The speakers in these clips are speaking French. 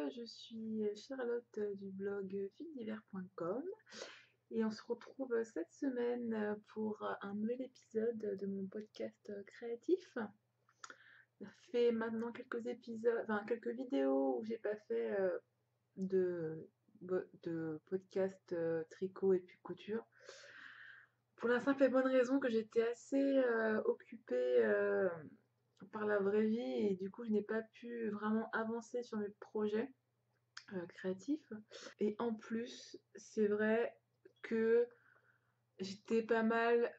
je suis Charlotte du blog filledivers.com et on se retrouve cette semaine pour un nouvel épisode de mon podcast créatif. Ça fait maintenant quelques épisodes, enfin quelques vidéos où j'ai pas fait de, de podcast tricot et puis couture. Pour la simple et bonne raison que j'étais assez occupée par la vraie vie et du coup je n'ai pas pu vraiment avancer sur mes projets créatifs. Et en plus, c'est vrai que j'étais pas mal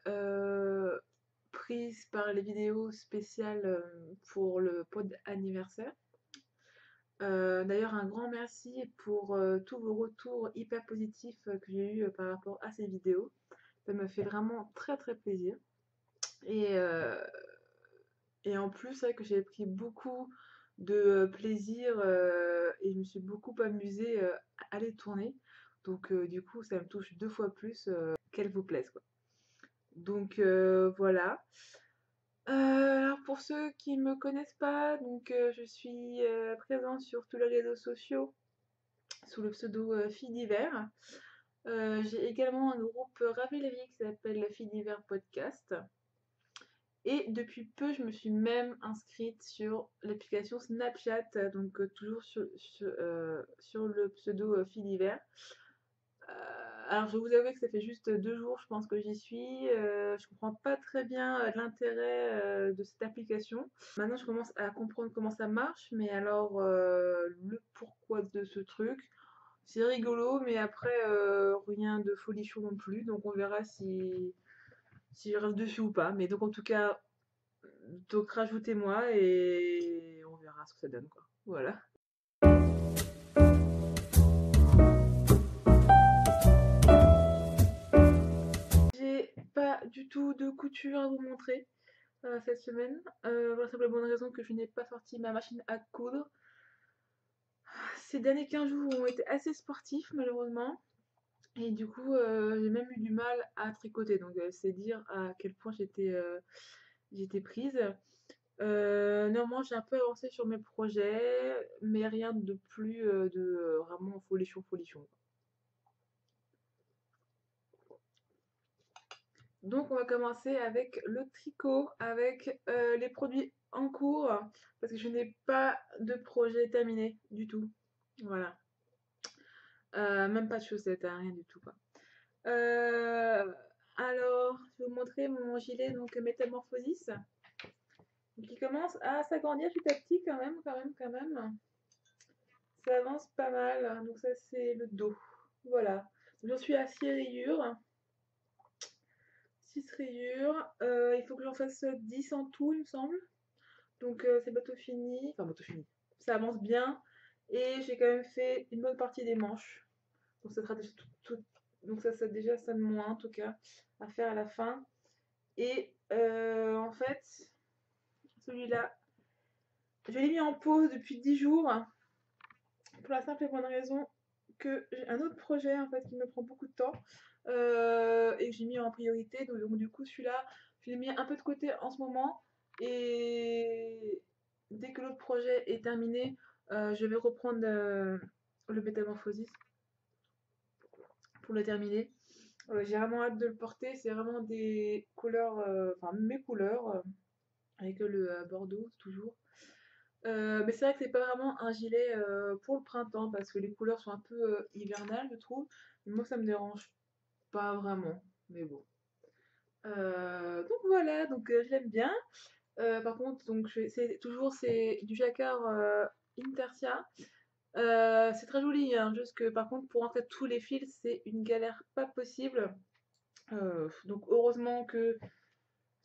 prise par les vidéos spéciales pour le pod anniversaire. D'ailleurs, un grand merci pour tous vos retours hyper positifs que j'ai eu par rapport à ces vidéos. Ça me fait vraiment très très plaisir. Et, euh, et en plus, c'est vrai que j'ai pris beaucoup de plaisir et je me suis beaucoup amusée à les tourner. Donc du coup, ça me touche deux fois plus qu'elles vous plaisent, quoi. Donc voilà. Alors pour ceux qui ne me connaissent pas, donc je suis présente sur tous les réseaux sociaux sous le pseudo Filles d'hiver. J'ai également un groupe Ravelry qui s'appelle Filles d'hiver podcast. Et depuis peu, je me suis même inscrite sur l'application Snapchat, donc toujours sur le pseudo Philiver. Alors, je vais vous avouer que ça fait juste 2 jours, je pense que j'y suis. Je comprends pas très bien l'intérêt de cette application. Maintenant, je commence à comprendre comment ça marche, mais alors le pourquoi de ce truc, c'est rigolo, mais après rien de folichon non plus. Donc, on verra si je reste dessus ou pas. Mais donc, en tout cas, donc rajoutez-moi et on verra ce que ça donne, quoi. Voilà. J'ai pas du tout de couture à vous montrer cette semaine. Pour la simple et bonne raison que je n'ai pas sorti ma machine à coudre. Ces derniers 15 jours ont été assez sportifs malheureusement. Et du coup, j'ai même eu du mal à tricoter. Donc c'est dire à quel point j'étais prise. Néanmoins, j'ai un peu avancé sur mes projets, mais rien de plus vraiment folichon, folichon. Donc on va commencer avec le tricot, avec les produits en cours, parce que je n'ai pas de projet terminé du tout. Voilà. Même pas de chaussettes, hein, rien du tout, quoi. Euh, alors, je vais vous montrer mon gilet, donc Métamorphosis, qui commence à s'agrandir petit à petit quand même. Ça avance pas mal, donc ça c'est le dos. Voilà. J'en suis à 6 rayures. 6 rayures. Il faut que j'en fasse 10 en tout, il me semble. Donc c'est bateau fini. Enfin, bateau fini. Ça avance bien. Et j'ai quand même fait une bonne partie des manches. Donc ça sera donc ça déjà ça de moins en tout cas à faire à la fin. Et en fait, celui-là, je l'ai mis en pause depuis 10 jours. Pour la simple et bonne raison que j'ai un autre projet en fait qui me prend beaucoup de temps et que j'ai mis en priorité. Donc du coup celui-là, je l'ai mis un peu de côté en ce moment et dès que l'autre projet est terminé, je vais reprendre le Métamorphosis pour le terminer. J'ai vraiment hâte de le porter. C'est vraiment des couleurs, enfin mes couleurs avec le bordeaux toujours. Mais c'est vrai que c'est pas vraiment un gilet pour le printemps parce que les couleurs sont un peu hivernales, je trouve. Mais moi, ça me dérange pas vraiment. Mais bon. Donc voilà, donc je l'aime bien. Par contre, donc c'est du jacquard Intersia. C'est très joli, hein, juste que par contre pour rentrer tous les fils, c'est une galère pas possible. Donc heureusement que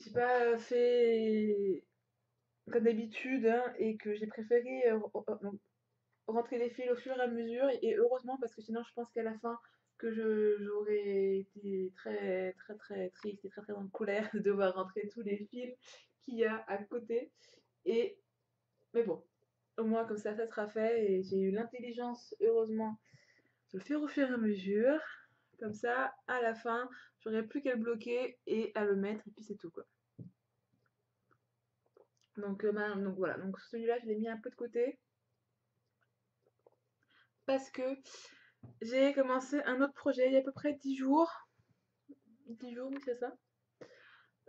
j'ai pas fait comme d'habitude hein, et que j'ai préféré rentrer les fils au fur et à mesure et heureusement parce que sinon je pense qu'à la fin que j'aurais été très très très triste et très très en colère de devoir rentrer tous les fils qu'il y a à côté et mais bon au moins comme ça sera fait et j'ai eu l'intelligence heureusement de le faire au fur et à mesure comme ça à la fin j'aurais plus qu'à le bloquer et à le mettre et puis c'est tout quoi. Donc voilà donc celui-là je l'ai mis un peu de côté. parce que j'ai commencé un autre projet il y a à peu près 10 jours. 10 jours, oui, c'est ça.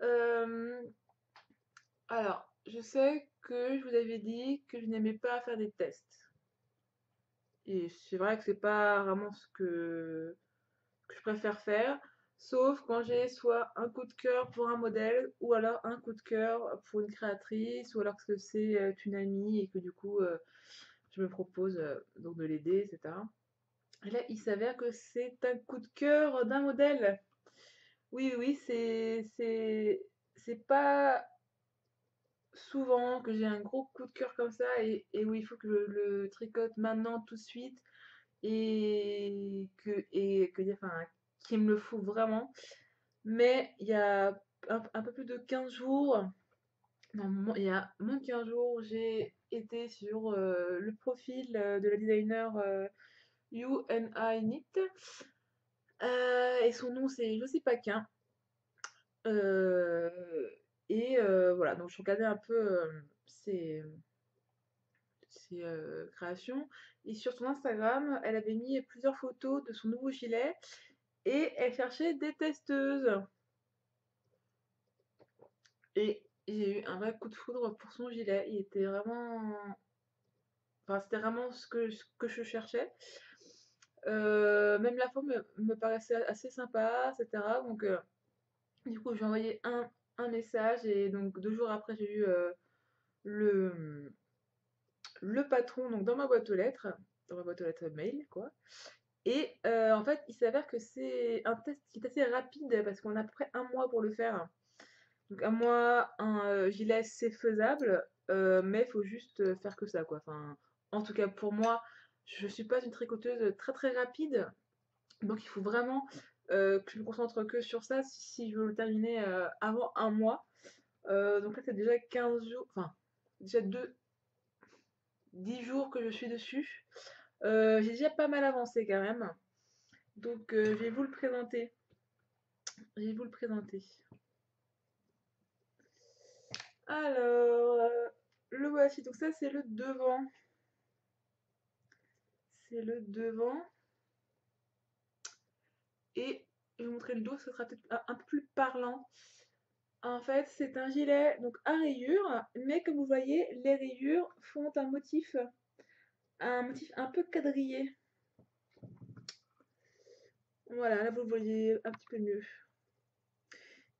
Euh, alors, je sais que je vous avais dit que je n'aimais pas faire des tests. Et c'est vrai que c'est pas vraiment ce que je préfère faire, sauf quand j'ai soit un coup de cœur pour un modèle, ou alors un coup de cœur pour une créatrice, ou alors que c'est une amie et que du coup je me propose donc de l'aider, etc. Et là, il s'avère que c'est un coup de cœur d'un modèle. Oui, oui, c'est pas souvent que j'ai un gros coup de cœur comme ça et où il faut que je le tricote maintenant tout de suite enfin, qu'il me le faut vraiment. Mais il y a un peu plus de 15 jours, non, il y a moins de 15 jours, j'ai été sur le profil de la designer You and I Knit. Et son nom c'est Je sais pas qu'un. Euh, voilà, donc je regardais un peu ses créations. Et sur son Instagram, elle avait mis plusieurs photos de son nouveau gilet et elle cherchait des testeuses. Et j'ai eu un vrai coup de foudre pour son gilet. Il était vraiment. Enfin, c'était vraiment ce que je cherchais. Même la forme me paraissait assez sympa, etc. Donc, du coup, j'ai envoyé un message et donc 2 jours après, j'ai eu le, le patron donc dans ma boîte aux lettres mail, quoi. Et en fait, il s'avère que c'est un test qui est assez rapide parce qu'on a à peu près un mois pour le faire. Donc un mois, un gilet, c'est faisable, mais il faut juste faire que ça, quoi. Enfin, en tout cas pour moi, je suis pas une tricoteuse très très rapide, donc il faut vraiment que je me concentre que sur ça si je veux le terminer avant un mois. Donc là, c'est déjà 15 jours, enfin, déjà 10 jours que je suis dessus. J'ai déjà pas mal avancé quand même, donc je vais vous le présenter. Je vais vous le présenter. Alors, le voici. Donc ça, c'est le devant. C'est le devant. Et je vais vous montrer le dos, ce sera peut-être un peu plus parlant. En fait, c'est un gilet donc à rayures, mais comme vous voyez, les rayures font un motif un peu quadrillé. Voilà, là vous le voyez un petit peu mieux.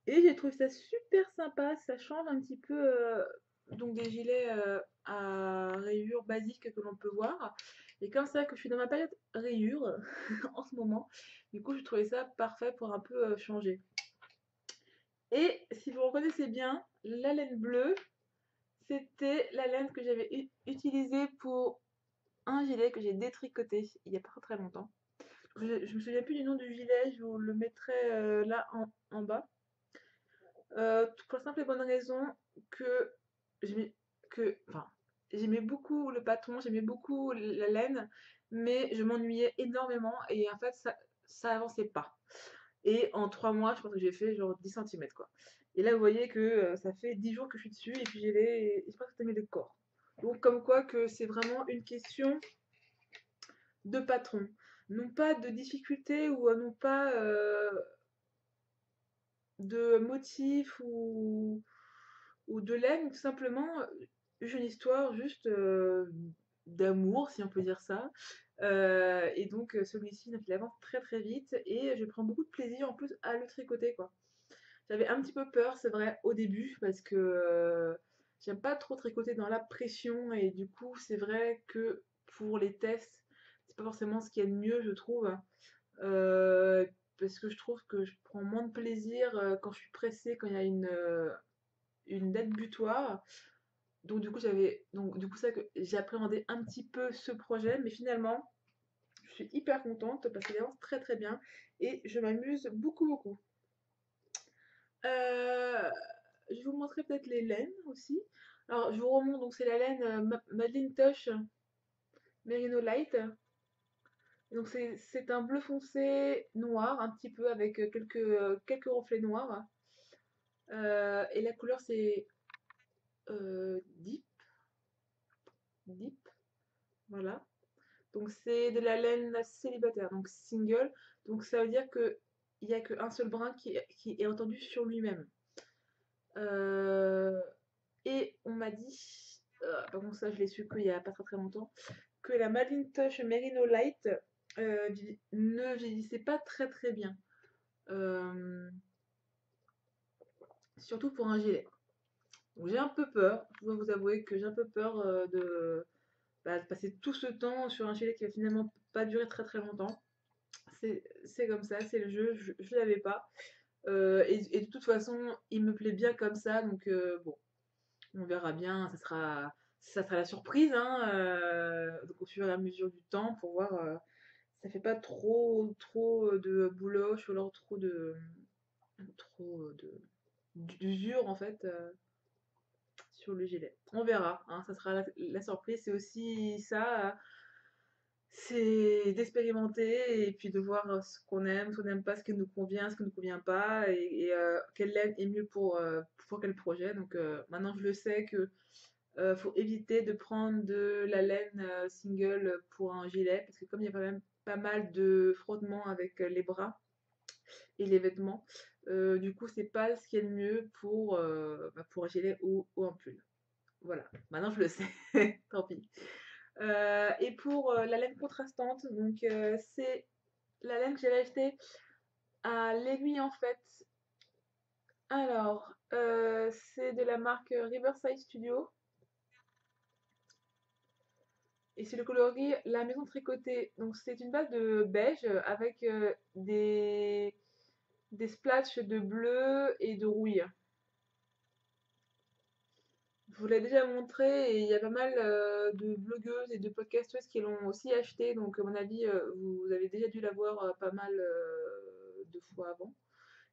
Et j'ai trouvé ça super sympa, ça change un petit peu donc des gilets à rayures basiques que l'on peut voir. Et comme ça que je suis dans ma période rayures en ce moment, du coup je trouvais ça parfait pour un peu changer. Et si vous reconnaissez bien, la laine bleue, c'était la laine que j'avais utilisée pour un gilet que j'ai détricoté il n'y a pas très longtemps. Je me souviens plus du nom du gilet, je vous le mettrai là en bas. Pour la simple et bonne raison que j'aimais enfin, j'aimais beaucoup le patron, j'aimais beaucoup la laine, mais je m'ennuyais énormément et en fait ça avançait pas. Et en 3 mois, je pense que j'ai fait genre 10 centimètres quoi. Et là, vous voyez que ça fait 10 jours que je suis dessus et puis j'ai pas terminé le corps. Donc comme quoi que c'est vraiment une question de patron. Non pas de difficulté ou non pas de motif ou de laine, tout simplement une histoire juste d'amour, si on peut dire ça. Et donc celui-ci, il avance très très vite et je prends beaucoup de plaisir en plus à le tricoter, quoi. J'avais un petit peu peur, c'est vrai, au début, parce que j'aime pas trop tricoter dans la pression et du coup, c'est vrai que pour les tests, c'est pas forcément ce qu'il y a de mieux, je trouve. Euh, Parce que je trouve que je prends moins de plaisir quand je suis pressée, quand il y a une date butoir. Donc du coup ça que j'ai appréhendé un petit peu ce projet, mais finalement je suis hyper contente parce qu'il avance très très bien et je m'amuse beaucoup beaucoup. Euh, je vais vous montrer peut-être les laines aussi. Alors je vous remonte, donc c'est la laine Madeline Touch Merino Light. Donc c'est un bleu foncé noir, un petit peu avec quelques reflets noirs. Et la couleur c'est Deep, Deep, voilà. Donc c'est de la laine célibataire, donc single. Donc ça veut dire que il n'y a qu'un seul brin qui est entendu sur lui-même. Euh, et on m'a dit, par contre ça je l'ai su qu'il y a pas très très longtemps, que la Macintosh Merino Light ne vieillissait pas très très bien. Euh, Surtout pour un gilet. Donc j'ai un peu peur, je dois vous avouer que j'ai un peu peur de passer tout ce temps sur un gilet qui va finalement pas durer très très longtemps. C'est comme ça, c'est le jeu, je l'avais pas. Et de toute façon, il me plaît bien comme ça, donc bon, on verra bien, ça sera la surprise, hein, donc au fur et à mesure du temps pour voir, ça fait pas trop de bouloche ou alors trop de d'usure en fait sur le gilet. On verra, hein, ça sera la surprise, c'est aussi ça. C'est d'expérimenter et puis de voir ce qu'on aime, ce qu'on n'aime pas, ce qui nous convient, ce qui ne nous convient pas et quelle laine est mieux pour quel projet. Donc maintenant je le sais que faut éviter de prendre de la laine single pour un gilet parce que comme il y a quand même pas mal de frottements avec les bras et les vêtements, du coup c'est pas ce qui est le mieux pour un gilet ou un pull. Voilà, maintenant je le sais, tant pis. Et pour la laine contrastante, donc c'est la laine que j'avais achetée à l'aiguille en fait. Alors, c'est de la marque Riverside Studio. Et c'est le coloris La Maison Tricotée. Donc c'est une base de beige avec des splatchs de bleu et de rouille. Je vous l'ai déjà montré et il y a pas mal de blogueuses et de podcasteuses qui l'ont aussi acheté. Donc à mon avis, vous avez déjà dû l'avoir pas mal de fois avant.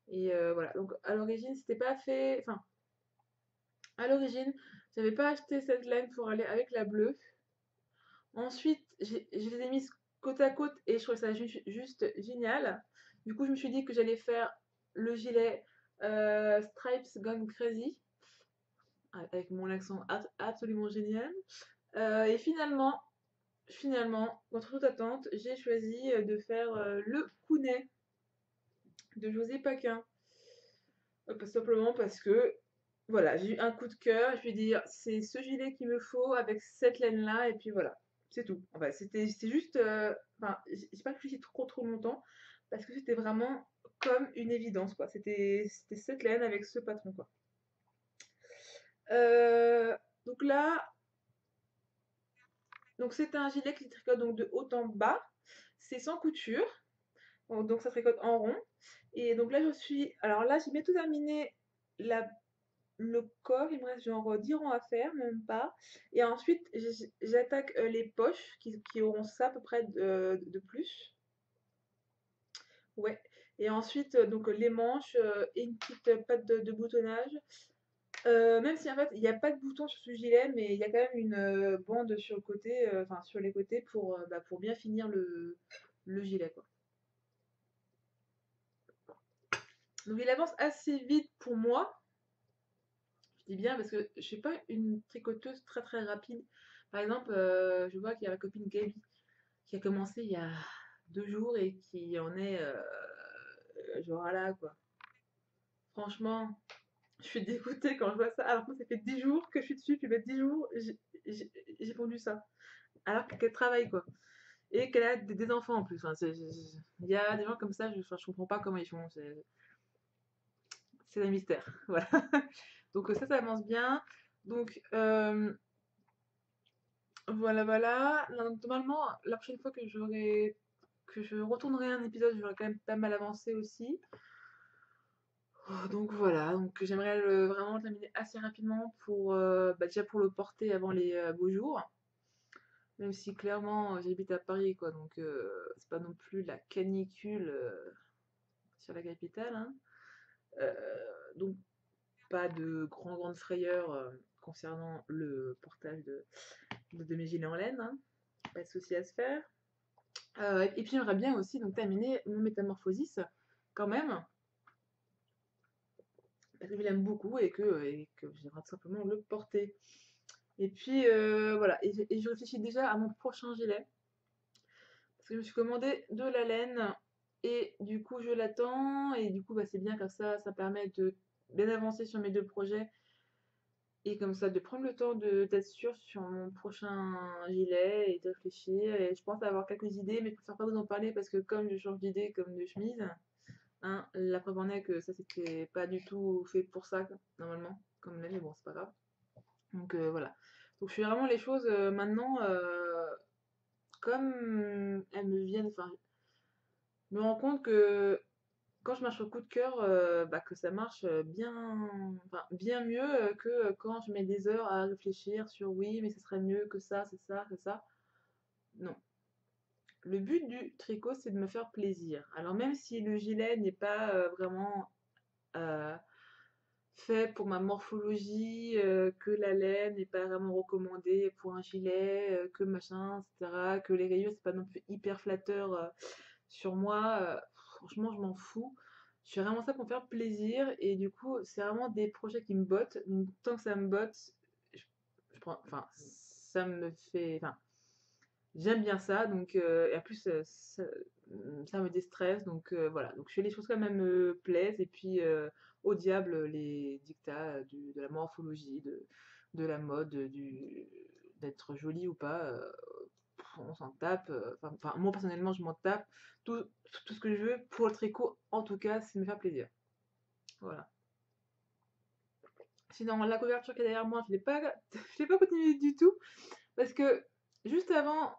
Et voilà. Donc à l'origine, c'était pas fait. Enfin, à l'origine, j'avais pas acheté cette laine pour aller avec la bleue. Ensuite, je les ai mises côte à côte et je trouvais ça juste génial. Du coup, je me suis dit que j'allais faire le gilet Stripes Gone Crazy avec mon accent absolument génial. Et finalement, contre toute attente, j'ai choisi de faire le Kounet de José Paquin. Simplement parce que voilà, j'ai eu un coup de cœur. Je lui ai dit, c'est ce gilet qu'il me faut avec cette laine-là, et puis voilà, c'est tout. Enfin, c'était juste. Enfin, j'ai pas réfléchi trop longtemps parce que c'était vraiment comme une évidence, quoi. C'était cette laine avec ce patron, quoi. Euh, donc là, donc c'est un gilet qui tricote donc de haut en bas. C'est sans couture, donc ça tricote en rond. Et donc là, alors là, j'ai bientôt terminé la le corps, il me reste genre 10 rangs à faire, même pas. Et ensuite, j'attaque les poches qui auront ça à peu près de plus. Ouais. Et ensuite, donc les manches et une petite patte de boutonnage. Même si en fait, il n'y a pas de bouton sur ce gilet, mais il y a quand même une bande sur le côté, enfin sur les côtés pour bien finir le gilet, quoi. Donc il avance assez vite pour moi. Je dis bien parce que je suis pas une tricoteuse très très rapide. Par exemple, je vois qu'il y a ma copine Gaby qui a commencé il y a 2 jours et qui en est genre là quoi. Franchement, je suis dégoûtée quand je vois ça. Alors que ça fait 10 jours que je suis dessus, puis 10 jours, j'ai pondu ça. Alors qu'elle travaille quoi. Et qu'elle a des enfants en plus. Enfin, il y a des gens comme ça, je comprends pas comment ils font. C'est un mystère. Voilà. Donc ça avance bien. Donc voilà. Normalement, la prochaine fois que je retournerai un épisode, j'aurai quand même pas mal avancé aussi. Donc voilà, donc j'aimerais vraiment le terminer assez rapidement pour déjà pour le porter avant les beaux jours. Même si clairement j'habite à Paris quoi, donc c'est pas non plus la canicule sur la capitale, hein. Euh, donc pas de grande frayeur concernant le portage de mes gilets en laine, hein. Pas de souci à se faire. Et puis j'aimerais bien aussi donc terminer mon métamorphosis quand même, parce que je l'aime beaucoup et que j'aimerais tout simplement le porter. Et puis voilà, et je réfléchis déjà à mon prochain gilet. Parce que je me suis commandé de la laine et du coup je l'attends et du coup bah, c'est bien comme ça permet de bien avancer sur mes deux projets et comme ça de prendre le temps d'être sûre sur mon prochain gilet et de réfléchir et je pense avoir quelques idées mais je préfère pas vous en parler parce que comme je change d'idée comme de chemise, hein, la preuve en est que ça c'était pas du tout fait pour ça normalement comme laine mais bon c'est pas grave. Donc voilà. Donc je fais vraiment les choses maintenant comme elles me viennent, enfin je me rends compte que quand je marche au coup de cœur, bah, que ça marche bien, enfin, bien mieux que quand je mets des heures à réfléchir sur oui, mais ce serait mieux que ça, c'est ça, c'est ça. Non. Le but du tricot, c'est de me faire plaisir. Alors même si le gilet n'est pas vraiment euh, fait pour ma morphologie, que la laine n'est pas vraiment recommandée pour un gilet, que machin, etc., que les rayures, c'est pas non plus hyper flatteur sur moi, franchement, je m'en fous. Je fais vraiment ça pour me faire plaisir et du coup, c'est vraiment des projets qui me bottent. Donc, tant que ça me botte, je, je prends, enfin, ça me fait, enfin, j'aime bien ça. Donc, et en plus, ça me déstresse. Donc, voilà. Donc, je fais les choses comme elles me plaisent et puis, au diable, les dictats de la morphologie, de la mode, d'être jolie ou pas. On s'en tape. Enfin, moi personnellement, je m'en tape. Tout, tout ce que je veux pour le tricot, en tout cas, c'est de me faire plaisir. Voilà. Sinon, la couverture qui est derrière moi, je l'ai pas continué du tout. Parce que juste avant,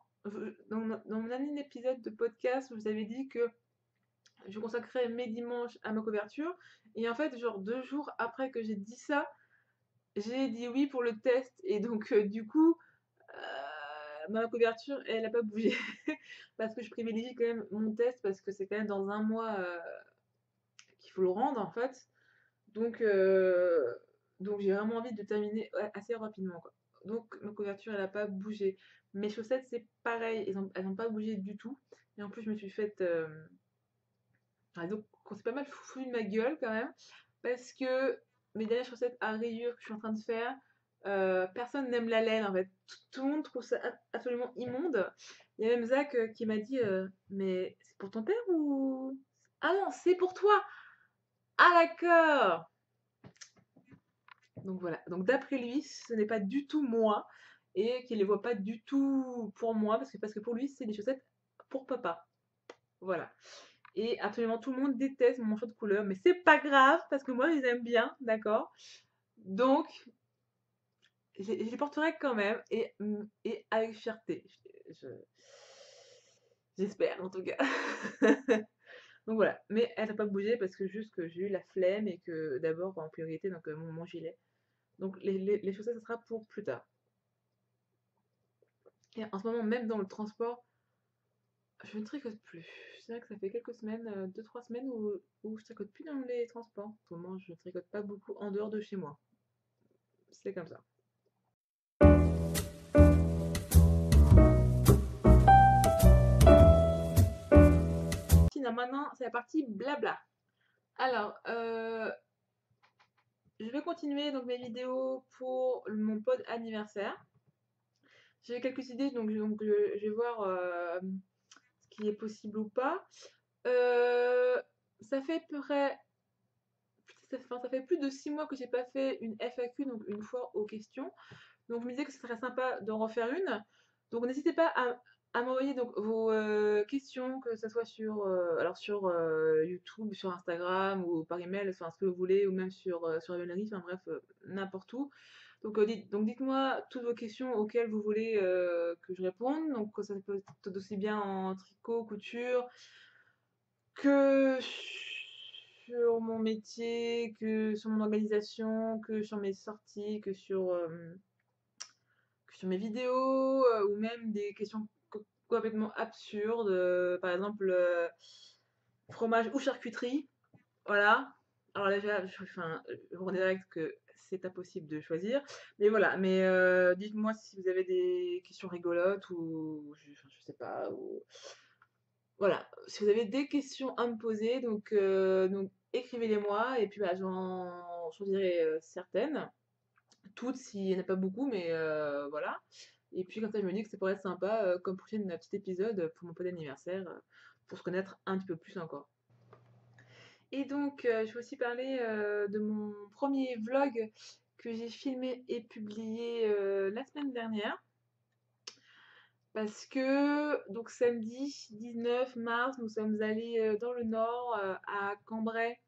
dans mon dernier épisode de podcast, je vous avais dit que je consacrais mes dimanches à ma couverture. Et en fait, genre 2 jours après que j'ai dit ça, j'ai dit oui pour le test. Et donc, du coup, ma couverture, elle n'a pas bougé. Parce que je privilégie quand même mon test, parce que c'est quand même dans un mois qu'il faut le rendre, en fait. Donc, donc j'ai vraiment envie de terminer assez rapidement, quoi. Donc, ma couverture, elle n'a pas bougé. Mes chaussettes, c'est pareil, elles ont pas bougé du tout. Et en plus, je me suis faite... donc, on s'est pas mal foutu de ma gueule, quand même. Parce que mes dernières chaussettes à rayures que je suis en train de faire, personne n'aime la laine en fait. Tout le monde trouve ça absolument immonde. Il y a même Zach qui m'a dit mais c'est pour ton père ou. Ah non, c'est pour toi! Ah d'accord! Donc voilà. Donc d'après lui, ce n'est pas du tout moi et qu'il les voit pas du tout pour moi parce que pour lui, c'est des chaussettes pour papa. Voilà. Et absolument tout le monde déteste mon choix de couleur, mais c'est pas grave parce que moi je les aime bien, d'accord? Donc je les porterai quand même et avec fierté. Je- J'espère en tout cas. Donc voilà, mais elle n'a pas bougé parce que juste que j'ai eu la flemme et que d'abord en priorité donc mon gilet. Donc les chaussettes ça sera pour plus tard. Et en ce moment même dans le transport, je ne tricote plus. C'est vrai que ça fait quelques semaines, 2-3 semaines où je tricote plus dans les transports. En ce moment je tricote pas beaucoup en dehors de chez moi. C'est comme ça. Sinon maintenant c'est la partie blabla. Alors, je vais continuer donc mes vidéos pour mon pod anniversaire. J'ai quelques idées, donc je vais voir ce qui est possible ou pas. Euh, ça fait à peu près, ça fait plus de 6 mois que j'ai pas fait une FAQ, donc une fois aux questions. Donc je me disais que ce serait sympa d'en refaire une. Donc n'hésitez pas à m'envoyer donc vos questions, que ce soit sur YouTube, sur Instagram ou par email, enfin ce que vous voulez, ou même sur Ravelry, enfin bref, n'importe où. Donc, dites-moi toutes vos questions auxquelles vous voulez que je réponde. Donc ça peut être aussi bien en tricot, couture, que sur mon métier, que sur mon organisation, que sur mes sorties, que sur mes vidéos, ou même des questions complètement absurdes, par exemple fromage ou charcuterie, voilà. Alors là, déjà, enfin, je vous direct que c'est impossible de choisir, mais voilà. Mais dites-moi si vous avez des questions rigolotes ou je sais pas. Voilà, si vous avez des questions à me poser, donc écrivez-les-moi et puis bah, j'en dirai certaines, toutes s'il n'y en a pas beaucoup, mais voilà. Et puis comme ça, je me dis que ça pourrait être sympa comme prochain petit épisode pour mon pot d'anniversaire, pour se connaître un petit peu plus encore. Et donc, je vais aussi parler de mon premier vlog que j'ai filmé et publié la semaine dernière. Parce que, donc samedi 19 mars, nous sommes allés dans le nord, à Cambrai,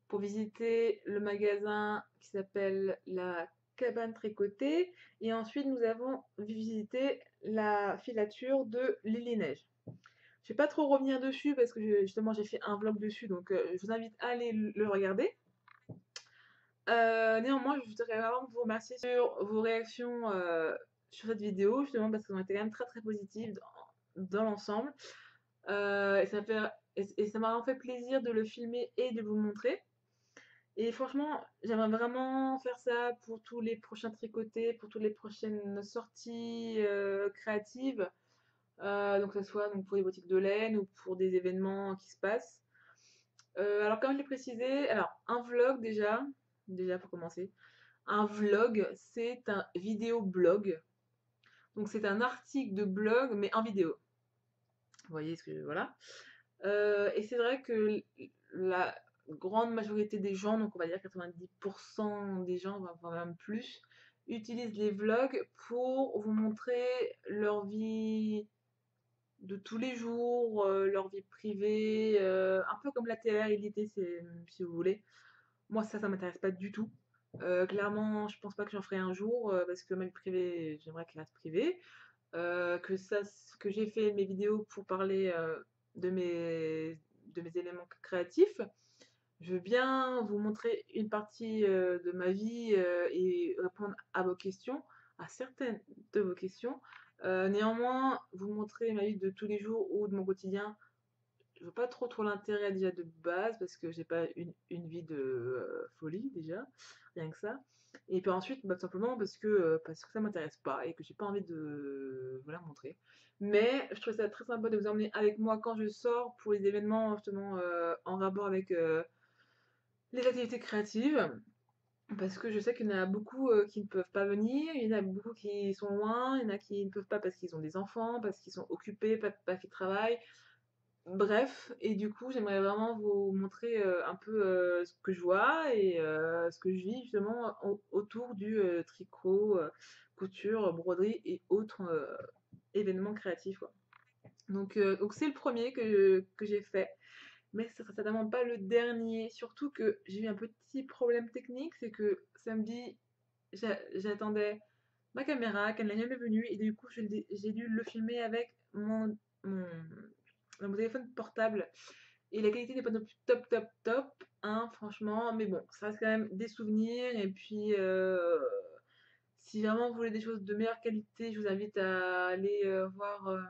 pour visiter le magasin qui s'appelle la Cabane Tricotée. Et ensuite, nous avons visité la filature de Lily Neige. Je vais pas trop revenir dessus parce que justement j'ai fait un vlog dessus, donc je vous invite à aller le regarder. Néanmoins, je voudrais vraiment vous remercier sur vos réactions sur cette vidéo, justement parce qu'elles ont été quand même très très positives dans l'ensemble. Et ça m'a vraiment fait plaisir de le filmer et de vous montrer. Et franchement, j'aimerais vraiment faire ça pour tous les prochains tricotés, pour toutes les prochaines sorties créatives. Donc que ce soit donc, pour les boutiques de laine ou pour des événements qui se passent. Alors comme je l'ai précisé, alors un vlog déjà pour commencer, un vlog c'est un vidéo blog. Donc c'est un article de blog mais en vidéo. Vous voyez ce que voilà. Et c'est vrai que la grande majorité des gens, donc on va dire 90% des gens, voire même plus, utilisent les vlogs pour vous montrer leur vie de tous les jours, leur vie privée, un peu comme la télé-réalité, si vous voulez. Moi, ça m'intéresse pas du tout. Clairement, je pense pas que j'en ferai un jour, parce que ma vie privée, j'aimerais qu'elle reste privée. Que j'ai fait mes vidéos pour parler de mes éléments créatifs. Je veux bien vous montrer une partie de ma vie et répondre à vos questions, à certaines de vos questions. Néanmoins, vous montrer ma vie de tous les jours ou de mon quotidien, je vois pas trop l'intérêt déjà de base parce que j'ai pas une vie de folie déjà, rien que ça. Et puis ensuite, bah, tout simplement parce que ça m'intéresse pas et que j'ai pas envie de vous la montrer. Mais je trouve ça très sympa de vous emmener avec moi quand je sors pour les événements justement en rapport avec les activités créatives. Parce que je sais qu'il y en a beaucoup qui ne peuvent pas venir, il y en a beaucoup qui sont loin, il y en a qui ne peuvent pas parce qu'ils ont des enfants, parce qu'ils sont occupés, pas qui travaillent. Bref, et du coup, j'aimerais vraiment vous montrer un peu ce que je vois et ce que je vis justement autour du tricot, couture, broderie et autres événements créatifs, quoi. Donc c'est le premier que j'ai fait, mais ce sera certainement pas le dernier. Surtout que j'ai eu un petit problème technique, c'est que samedi, j'attendais ma caméra, qu'elle n'est jamais venue, et du coup, j'ai dû le filmer avec mon, mon téléphone portable. Et la qualité n'est pas non plus top, hein, franchement. Mais bon, ça reste quand même des souvenirs. Et puis, si vraiment vous voulez des choses de meilleure qualité, je vous invite à aller voir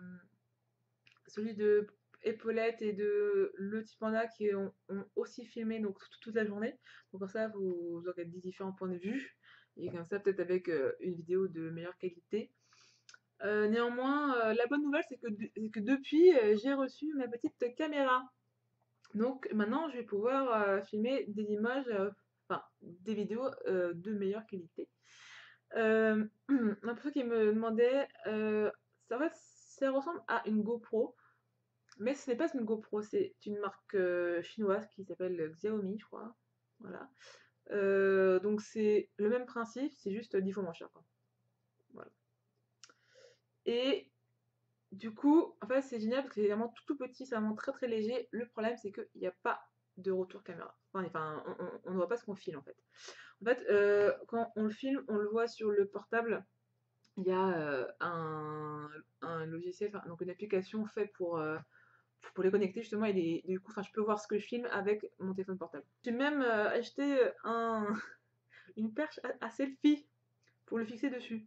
celui de Epaulette et de Le Petit Panda qui ont aussi filmé donc, toute la journée. Donc comme ça, vous aurez des différents points de vue. Et comme ça, peut-être avec une vidéo de meilleure qualité. Néanmoins, la bonne nouvelle, c'est que depuis, j'ai reçu ma petite caméra. Donc maintenant, je vais pouvoir filmer des images, enfin des vidéos de meilleure qualité. La personne qui me demandait, ça, va, ça ressemble à une GoPro, mais ce n'est pas une GoPro, c'est une marque chinoise qui s'appelle Xiaomi, je crois. Voilà. Donc c'est le même principe, c'est juste 10 fois moins cher, quoi. Voilà. Et du coup, en fait, c'est génial parce que c'est vraiment tout petit, c'est vraiment très très léger. Le problème, c'est qu'il n'y a pas de retour caméra. Enfin, on ne voit pas ce qu'on filme en fait. En fait, quand on le filme, on le voit sur le portable. Il y a un logiciel, donc une application faite pour les connecter justement. Et du coup, je peux voir ce que je filme avec mon téléphone portable. J'ai même acheté une perche à selfie pour le fixer dessus.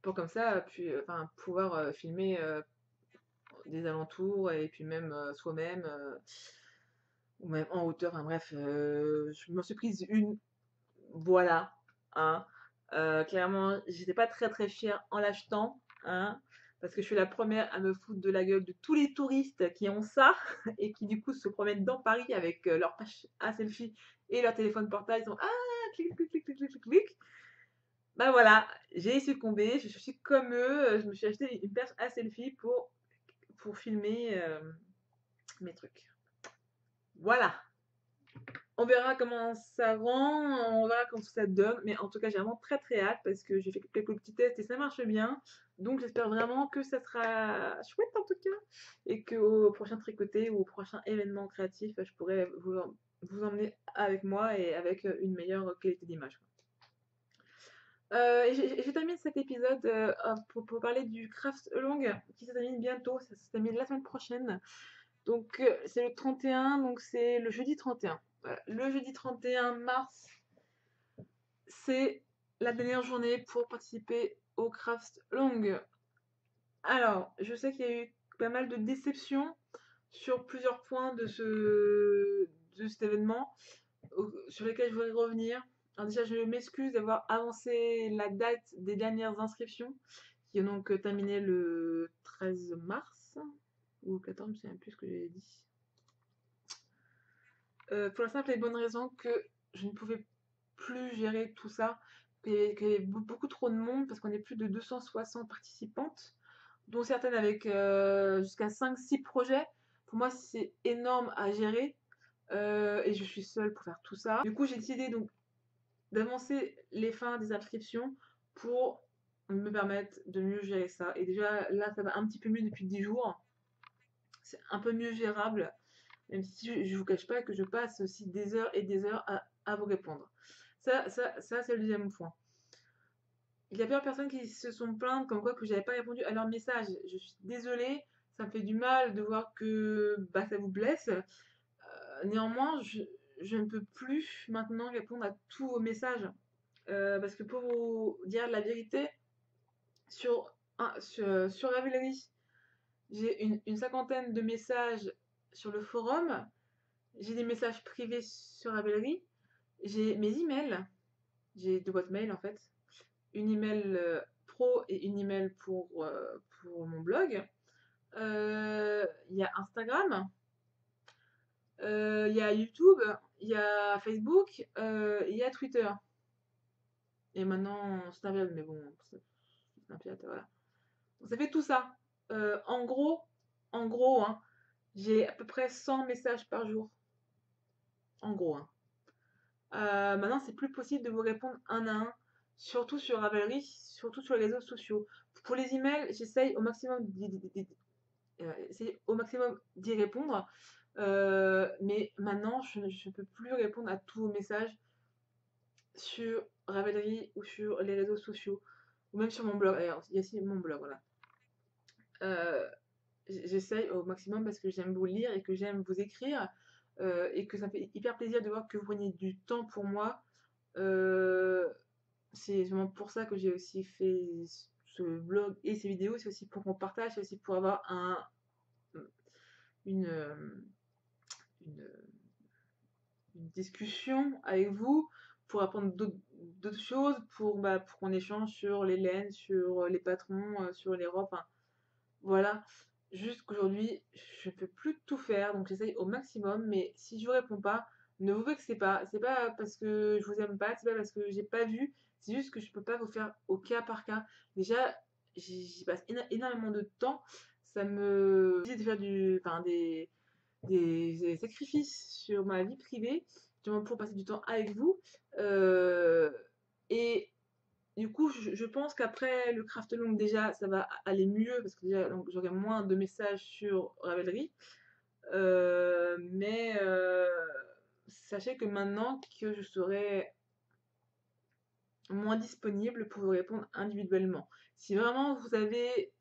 Pour comme ça, puis, pouvoir filmer des alentours et puis même soi-même ou même en hauteur. Enfin bref, je m'en suis prise une, voilà, hein. Clairement, j'étais pas très très fière en l'achetant, hein, parce que je suis la première à me foutre de la gueule de tous les touristes qui ont ça et qui du coup se promènent dans Paris avec leur page à selfie et leur téléphone portable. Ils sont ah clic clic clic clic clic clic. Bah voilà, j'ai succombé, je suis comme eux, je me suis acheté une perche à selfie pour filmer mes trucs. Voilà. On verra comment ça rend, on verra comment ça donne, mais en tout cas j'ai vraiment très hâte parce que j'ai fait quelques petits tests et ça marche bien. Donc j'espère vraiment que ça sera chouette en tout cas et qu'au prochain tricoté ou au prochain événement créatif, je pourrai vous emmener avec moi et avec une meilleure qualité d'image. Et je termine cet épisode pour parler du craft along qui se termine bientôt, ça se termine la semaine prochaine. Donc c'est le 31, donc c'est le jeudi 31. Voilà. Le jeudi 31 mars, c'est la dernière journée pour participer au craft long. Alors, je sais qu'il y a eu pas mal de déceptions sur plusieurs points de cet événement sur lesquels je voudrais revenir. Alors déjà, je m'excuse d'avoir avancé la date des dernières inscriptions, qui ont donc terminé le 13 mars, ou le 14, je ne sais même plus ce que j'ai dit. Pour la simple et bonne raison que je ne pouvais plus gérer tout ça, qu'il y avait beaucoup trop de monde, parce qu'on est plus de 260 participantes, dont certaines avec jusqu'à 5-6 projets. Pour moi, c'est énorme à gérer. Et je suis seule pour faire tout ça. Du coup, j'ai décidé donc d'avancer les fins des inscriptions pour me permettre de mieux gérer ça. Et déjà, là, ça va un petit peu mieux depuis 10 jours. C'est un peu mieux gérable, même si je ne vous cache pas que je passe aussi des heures et des heures à vous répondre. Ça c'est le deuxième point. Il y a plusieurs personnes qui se sont plaintes comme quoi que j'avais pas répondu à leurs messages. Je suis désolée, ça me fait du mal de voir que bah, ça vous blesse. Néanmoins, je ne peux plus maintenant répondre à tous vos messages. Parce que pour vous dire la vérité, sur Ravelry, j'ai une cinquantaine de messages sur le forum, j'ai des messages privés sur Ravelry, j'ai mes emails, j'ai deux boîtes mail en fait, une email pro et une email pour mon blog. Il y a Instagram, il y a YouTube, il y a Facebook, il y a Twitter. Et maintenant Snapchat, mais bon, Snapchat, voilà. Donc, ça fait tout ça. En gros, hein, j'ai à peu près 100 messages par jour. En gros, hein. Maintenant, c'est plus possible de vous répondre un à un, surtout sur Ravelry, surtout sur les réseaux sociaux. Pour les emails, j'essaye au maximum d'y répondre. Mais maintenant, je ne peux plus répondre à tous vos messages sur Ravelry ou sur les réseaux sociaux, ou même sur mon blog. Alors, il y a aussi mon blog, voilà. Euh, J'essaye au maximum parce que j'aime vous lire et que j'aime vous écrire et que ça me fait hyper plaisir de voir que vous prenez du temps pour moi. Euh, c'est vraiment pour ça que j'ai aussi fait ce blog et ces vidéos. C'est aussi pour qu'on partage, c'est aussi pour avoir une, une, une discussion avec vous, pour apprendre d'autres choses, pour qu'on échange sur les laines, sur les patrons, sur les robes. Enfin, voilà, juste qu'aujourd'hui, je ne peux plus tout faire, donc j'essaye au maximum, mais si je vous réponds pas, ne vous vexez pas. C'est pas parce que je vous aime pas, c'est pas parce que j'ai pas vu, c'est juste que je peux pas vous faire au cas par cas. Déjà, j'y passe énormément de temps, ça me dit de faire des sacrifices sur ma vie privée, justement pour passer du temps avec vous. Et du coup, je pense qu'après le craft long, déjà, ça va aller mieux parce que déjà, j'aurai moins de messages sur Ravelry. Mais sachez que maintenant que je serai moins disponible pour vous répondre individuellement. Si vraiment vous avez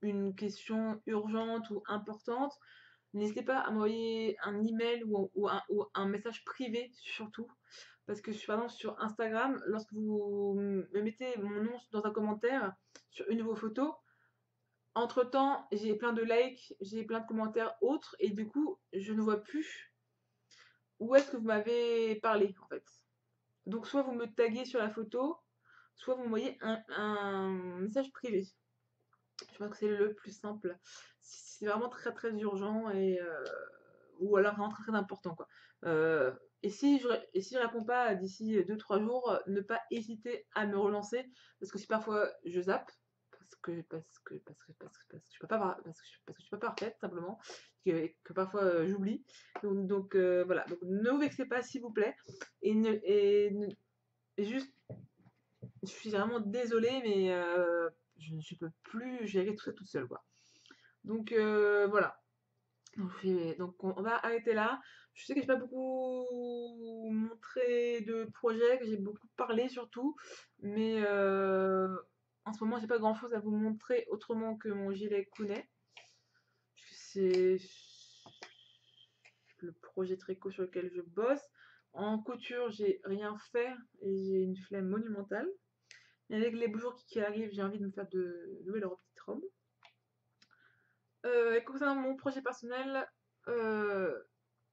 une question urgente ou importante, n'hésitez pas à m'envoyer un email ou un message privé surtout. Parce que par exemple sur Instagram, lorsque vous me mettez mon nom dans un commentaire sur une de vos photos, entre-temps, j'ai plein de likes, j'ai plein de commentaires autres, et du coup, je ne vois plus où est-ce que vous m'avez parlé en fait. Donc soit vous me taguez sur la photo, soit vous m'envoyez un message privé. Je pense que c'est le plus simple. Si c'est vraiment très urgent et ou alors vraiment très très important quoi. Euh, et si je réponds pas d'ici 2-3 jours, ne pas hésiter à me relancer parce que si parfois je zappe parce que je suis pas parfaite simplement que parfois j'oublie donc voilà donc ne vous vexez pas s'il vous plaît et juste je suis vraiment désolée mais je peux plus gérer tout ça toute seule quoi donc voilà donc on va arrêter là. Je sais que j'ai pas beaucoup montré de projets, que j'ai beaucoup parlé surtout, mais en ce moment j'ai pas grand chose à vous montrer autrement que mon gilet Kounet. Puisque c'est le projet tricot sur lequel je bosse. En couture, j'ai rien fait et j'ai une flemme monumentale. Et avec les beaux jours qui arrivent, j'ai envie de me faire de nouvelles petites robes. Et concernant mon projet personnel, euh,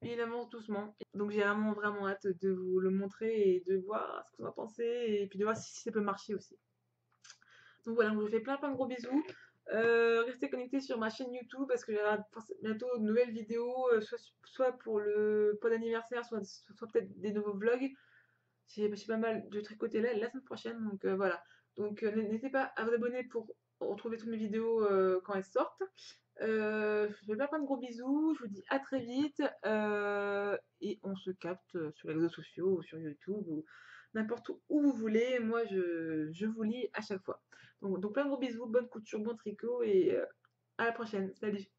il avance doucement. Donc j'ai vraiment vraiment hâte de vous le montrer et de voir ce que vous en pensez et puis de voir si ça peut marcher aussi. Donc voilà, je vous fais plein plein de gros bisous. Restez connectés sur ma chaîne YouTube parce que j'aurai bientôt de nouvelles vidéos, soit pour le pot d'anniversaire, soit peut-être des nouveaux vlogs. J'ai pas mal de tricoter là la semaine prochaine, donc voilà. Donc n'hésitez pas à vous abonner pour retrouver toutes mes vidéos quand elles sortent. Je vous fais plein de gros bisous, je vous dis à très vite et on se capte sur les réseaux sociaux ou sur YouTube ou n'importe où vous voulez. Moi, je vous lis à chaque fois. Donc plein de gros bisous, bonne couture, bon tricot et à la prochaine. Salut!